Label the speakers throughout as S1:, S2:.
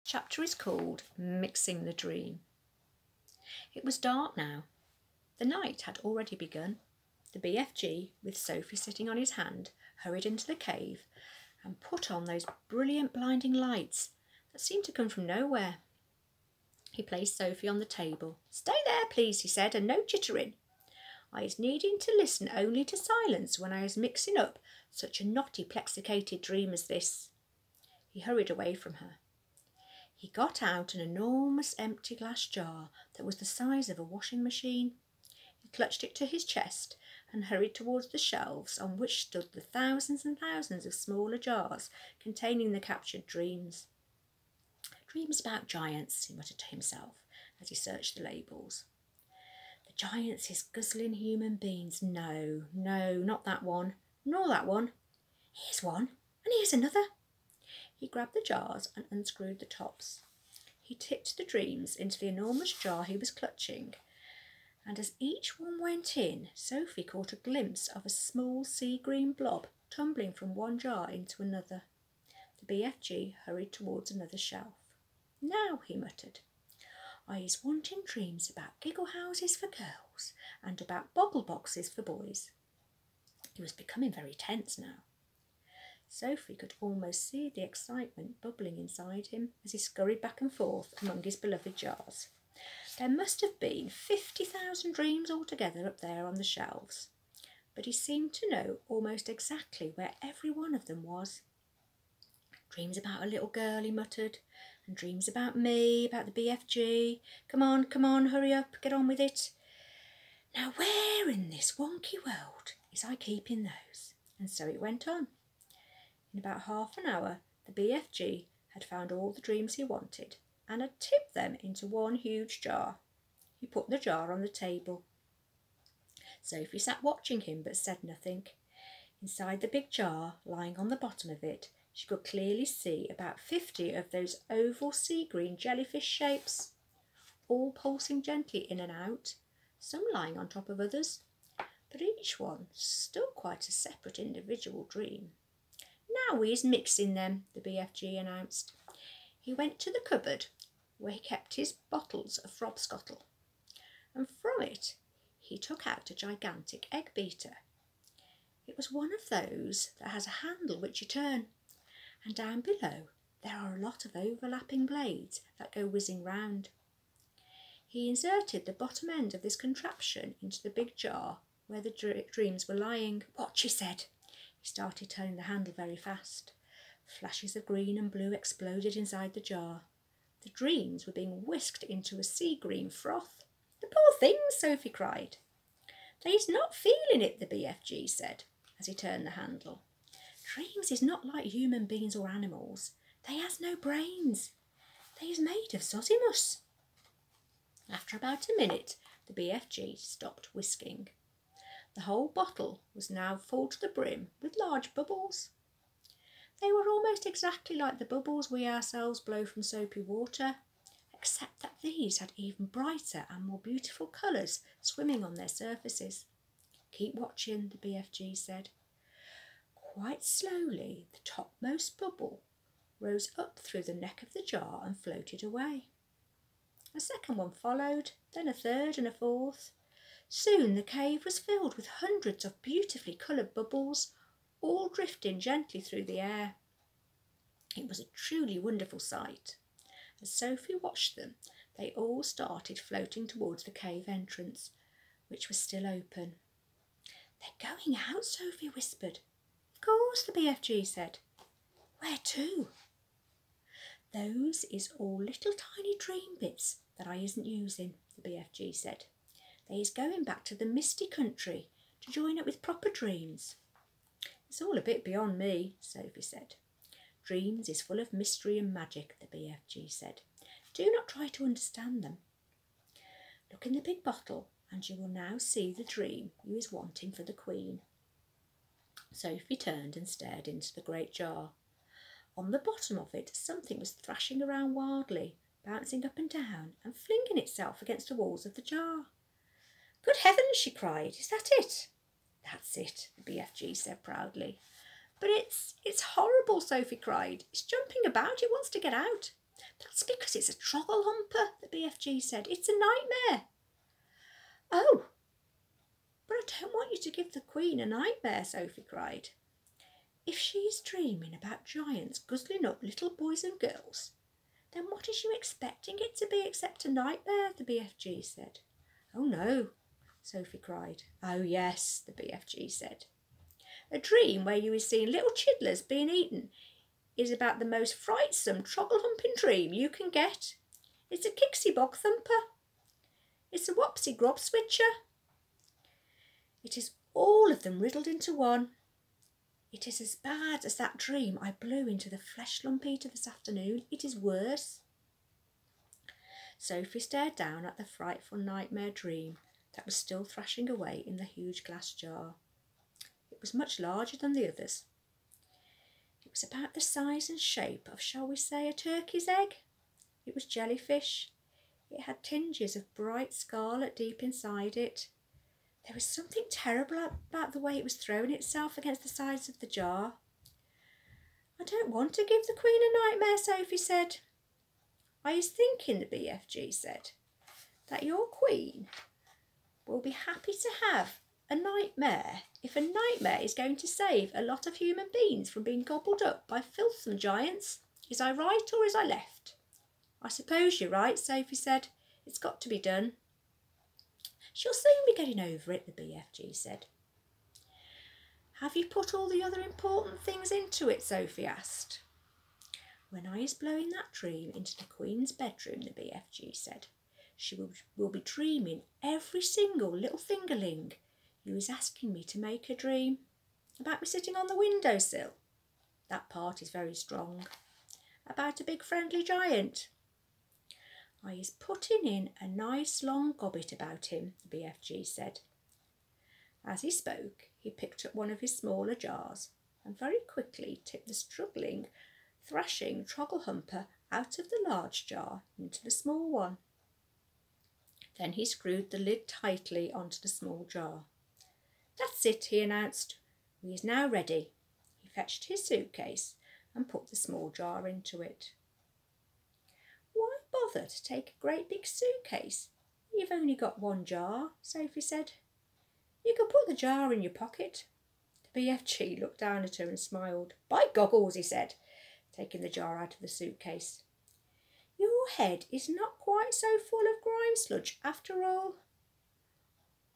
S1: Chapter is called Mixing the Dream. It was dark now. The night had already begun. The BFG, with Sophie sitting on his hand, hurried into the cave and put on those brilliant blinding lights that seemed to come from nowhere. He placed Sophie on the table. "Stay there, please," he said, "and no chittering. I is needing to listen only to silence when I is mixing up such a knotty, plexicated dream as this." He hurried away from her. He got out an enormous empty glass jar that was the size of a washing machine. He clutched it to his chest and hurried towards the shelves on which stood the thousands and thousands of smaller jars containing the captured dreams. "Dreams about giants," he muttered to himself as he searched the labels. "The giants is guzzling human beings. No, not that one, nor that one. Here's one, and here's another." He grabbed the jars and unscrewed the tops. He tipped the dreams into the enormous jar he was clutching, and as each one went in, Sophie caught a glimpse of a small sea-green blob tumbling from one jar into another. The BFG hurried towards another shelf. "Now," he muttered, "I is wanting dreams about giggle houses for girls and about boggle boxes for boys." He was becoming very tense now. Sophie could almost see the excitement bubbling inside him as he scurried back and forth among his beloved jars. There must have been 50,000 dreams altogether up there on the shelves, but he seemed to know almost exactly where every one of them was. "Dreams about a little girl," he muttered, "and dreams about me, about the BFG. Come on, hurry up, get on with it. Now where in this wonky world is I keeping those?" And so it went on. In about half an hour, the BFG had found all the dreams he wanted and had tipped them into one huge jar. He put the jar on the table. Sophie sat watching him but said nothing. Inside the big jar, lying on the bottom of it, she could clearly see about 50 of those oval sea-green jellyfish shapes, all pulsing gently in and out, some lying on top of others, but each one still quite a separate individual dream. "Now he is mixing them," the BFG announced. He went to the cupboard where he kept his bottles of frobscottle, and from it he took out a gigantic egg beater. It was one of those that has a handle which you turn, and down below there are a lot of overlapping blades that go whizzing round. He inserted the bottom end of this contraption into the big jar where the dreams were lying. "Watch," he said. He started turning the handle very fast. Flashes of green and blue exploded inside the jar. The dreams were being whisked into a sea-green froth. "The poor things!" Sophie cried. "They's not feeling it," the BFG said as he turned the handle. "Dreams is not like human beings or animals. They has no brains. They is made of sosimus." After about a minute, the BFG stopped whisking. The whole bottle was now full to the brim with large bubbles. They were almost exactly like the bubbles we ourselves blow from soapy water, except that these had even brighter and more beautiful colours swimming on their surfaces. "Keep watching," the BFG said. Quite slowly, the topmost bubble rose up through the neck of the jar and floated away. A second one followed, then a third and a fourth. Soon the cave was filled with hundreds of beautifully coloured bubbles, all drifting gently through the air. It was a truly wonderful sight. As Sophie watched them, they all started floating towards the cave entrance, which was still open. "They're going out," Sophie whispered. "Of course," the BFG said. "Where to?" "Those is all little tiny dream bits that I isn't using," the BFG said. "They is going back to the misty country to join up with proper dreams." "It's all a bit beyond me," Sophie said. "Dreams is full of mystery and magic," the BFG said. "Do not try to understand them. Look in the big bottle and you will now see the dream you is wanting for the Queen." Sophie turned and stared into the great jar. On the bottom of it something was thrashing around wildly, bouncing up and down and flinging itself against the walls of the jar. "Good heavens!" she cried. "Is that it?" "That's it," the BFG said proudly. "But it's horrible," Sophie cried. "It's jumping about. It wants to get out." That's because it's a troggle-humper, the BFG said. It's a nightmare. Oh, but I don't want you to give the Queen a nightmare, Sophie cried. If she's dreaming about giants guzzling up little boys and girls, then what is she expecting it to be except a nightmare, the BFG said. Oh no, Sophie cried. Oh yes, the BFG said. A dream where you is seeing little chidlers being eaten is about the most frightsome troggle-humping dream you can get. It's a kixie-bog thumper. It's a wopsy-grob switcher. It is all of them riddled into one. It is as bad as that dream I blew into the flesh lump eater this afternoon. It is worse. Sophie stared down at the frightful nightmare dream that was still thrashing away in the huge glass jar. It was much larger than the others. It was about the size and shape of, shall we say, a turkey's egg. It was jellyfish. It had tinges of bright scarlet deep inside it. There was something terrible about the way it was throwing itself against the sides of the jar. I don't want to give the Queen a nightmare, Sophie said. I is thinking, the BFG said, that your Queen will be happy to have a nightmare if a nightmare is going to save a lot of human beings from being gobbled up by filthsome giants. Is I right or is I left? I suppose you're right, Sophie said. It's got to be done. She'll soon be getting over it, the BFG said. Have you put all the other important things into it? Sophie asked. When I is blowing that dream into the Queen's bedroom, the BFG said, she will be dreaming every single little fingerling you is asking me to make her dream. About me sitting on the windowsill. That part is very strong. About a big friendly giant. I is putting in a nice long gobbet about him, the BFG said. As he spoke, he picked up one of his smaller jars and very quickly tipped the struggling, thrashing troggle-humper out of the large jar into the small one. Then he screwed the lid tightly onto the small jar. That's it, he announced. We is now ready. He fetched his suitcase and put the small jar into it. Why bother to take a great big suitcase? You've only got one jar, Sophie said. You could put the jar in your pocket. The BFG looked down at her and smiled. By goggles, he said, taking the jar out of the suitcase. Your head is not quite so full of grime sludge after all.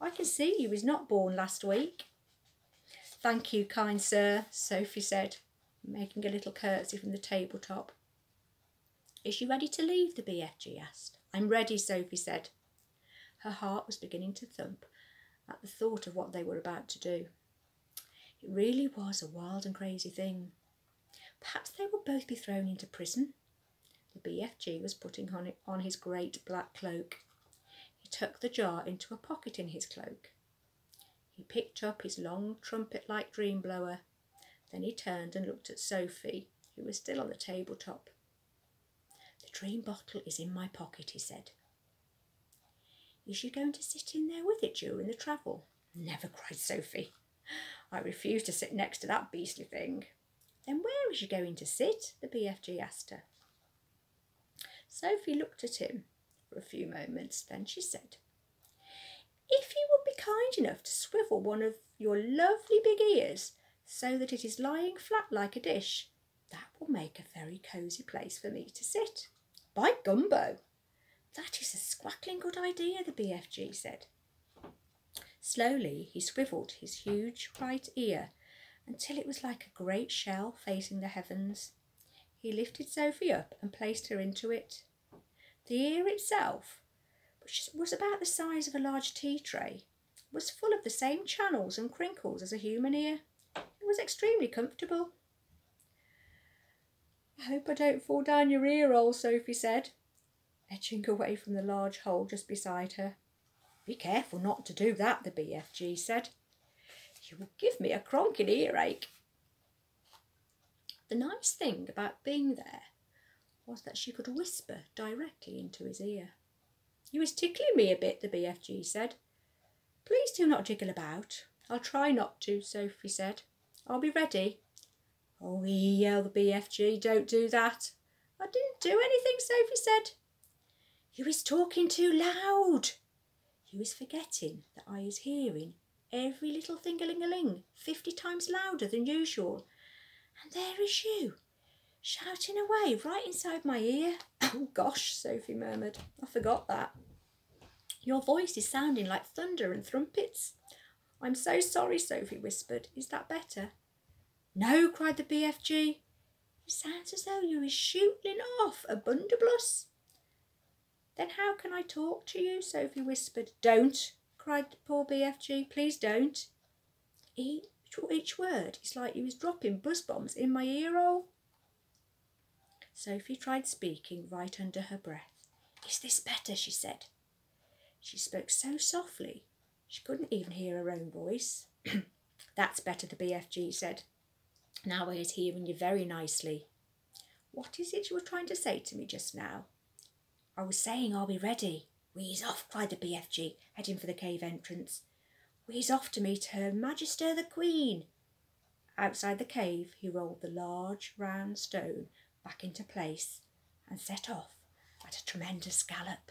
S1: I can see you was not born last week. Thank you, kind sir, Sophie said, making a little curtsy from the tabletop. Is she ready to leave? The BFG asked. I'm ready, Sophie said. Her heart was beginning to thump at the thought of what they were about to do. It really was a wild and crazy thing. Perhaps they would both be thrown into prison. The BFG was putting on his great black cloak. He tucked the jar into a pocket in his cloak. He picked up his long trumpet-like dream blower. Then he turned and looked at Sophie, who was still on the tabletop. The dream bottle is in my pocket, he said. Is you going to sit in there with it during the travel? Never, cried Sophie. I refuse to sit next to that beastly thing. Then where is you going to sit? The BFG asked her. Sophie looked at him for a few moments, then she said, if you would be kind enough to swivel one of your lovely big ears so that it is lying flat like a dish, that will make a very cosy place for me to sit. By gumbo! That is a squackling good idea, the BFG said. Slowly he swivelled his huge right ear until it was like a great shell facing the heavens. He lifted Sophie up and placed her into it. The ear itself, which was about the size of a large tea tray, was full of the same channels and crinkles as a human ear. It was extremely comfortable. I hope I don't fall down your ear hole, Sophie said, edging away from the large hole just beside her. Be careful not to do that, the BFG said. You will give me a cronking earache. The nice thing about being there was that she could whisper directly into his ear. You is tickling me a bit, the BFG said. Please do not jiggle about. I'll try not to, Sophie said. I'll be ready. Oh, yelled the BFG, don't do that. I didn't do anything, Sophie said. You is talking too loud. You is forgetting that I is hearing every little thing-a-ling-a-ling 50 times louder than usual. And there is you, shouting away right inside my ear. Oh gosh, Sophie murmured. I forgot that. Your voice is sounding like thunder and trumpets. I'm so sorry, Sophie whispered. Is that better? No, cried the BFG. It sounds as though you is shooting off a blunderbuss. Then how can I talk to you? Sophie whispered. Don't, cried the poor BFG. Please don't. Each word is like you was dropping buzz bombs in my ear hole. Sophie tried speaking right under her breath. Is this better? She said. She spoke so softly she couldn't even hear her own voice. That's better, the BFG said. Now I is hearing you very nicely. What is it you were trying to say to me just now? I was saying, are we ready? We's off, cried the BFG, heading for the cave entrance. We's off to meet Her Majesty the Queen. Outside the cave, he rolled the large round stone back into place and set off at a tremendous gallop.